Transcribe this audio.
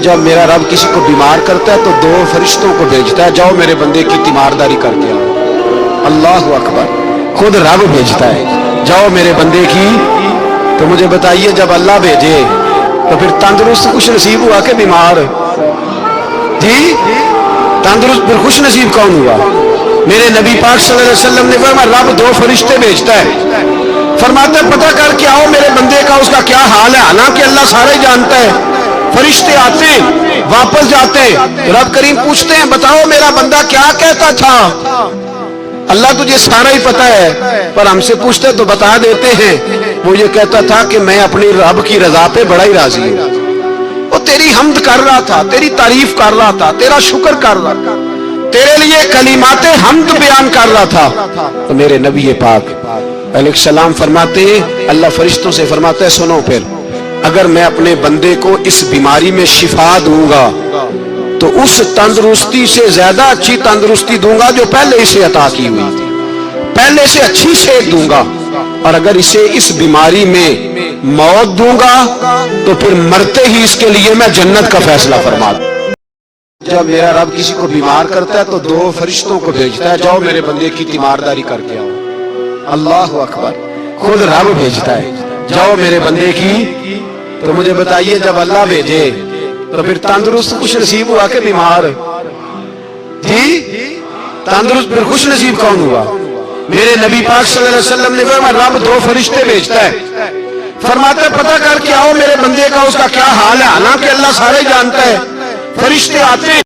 जब मेरा रब किसी को बीमार करता है तो दो फरिश्तों को भेजता है, जाओ मेरे बंदे की तीमारदारी करके आओ। अल्लाह अकबर, खुद रब भेजता है, जाओ मेरे बंदे की। तो मुझे बताइए, जब अल्लाह भेजे तो फिर तंदुरुस्त खुश नसीब हुआ कि बीमार? जी, तंदुरुस्त फिर खुश नसीब कौन हुआ? मेरे नबी पाक सल्लल्लाहु अलैहि वसल्लम ने फरमाया, रब दो फरिश्ते भेजता है, फरमाते हैं पता करके आओ मेरे बंदे का उसका क्या हाल है। हालांकि अल्लाह सारे जानता है। फरिश्ते आते वापस जाते, रब करीम पूछते हैं बताओ मेरा बंदा क्या कहता था। अल्लाह तुझे सारा ही पता है, पर हमसे पूछते तो बता देते हैं। वो ये कहता था कि मैं अपनी रब की रजा पे बड़ा ही राजी हूं। वो तेरी हम्द कर रहा था, तेरी तारीफ कर रहा था, तेरा शुक्र कर रहा था, तेरे लिए कलीमाते हम्द बयान कर रहा था। तो मेरे नबी पाक अलैहिस्सलाम फरमाते, अल्लाह फरिश्तों से फरमाता है सुनो, फिर अगर मैं अपने बंदे को इस बीमारी में शिफा दूंगा तो उस तंदुरुस्ती से ज्यादा अच्छी तंदुरुस्ती दूंगा जो पहले इसे अता की हुई थी, पहले से अच्छी सेहत दूंगा। और अगर इसे इस बीमारी में मौत दूंगा तो फिर मरते ही इसके लिए मैं जन्नत का फैसला फरमा दूं। जब मेरा रब किसी को बीमार करता है तो दो फरिश्तों को भेजता है, जाओ मेरे बंदे की तीमारदारी करके आओ। अल्लाह अकबर, खुद रब भेजता है, जाओ मेरे बंदे की। तो मुझे बताइए, जब अल्लाह भेजे तो फिर तंदुरुस्त खुश नसीब हुआ कि बीमार? जी, तंदुरुस्त फिर खुश नसीब कौन हुआ? मेरे नबी पाक सल्लल्लाहु अलैहि वसल्लम ने फरमाया, रब दो फरिश्ते भेजता है, फरमाता है पता करके आओ मेरे बंदे का उसका क्या हाल है। हालांकि अल्लाह सारे जानता है। फरिश्ते आते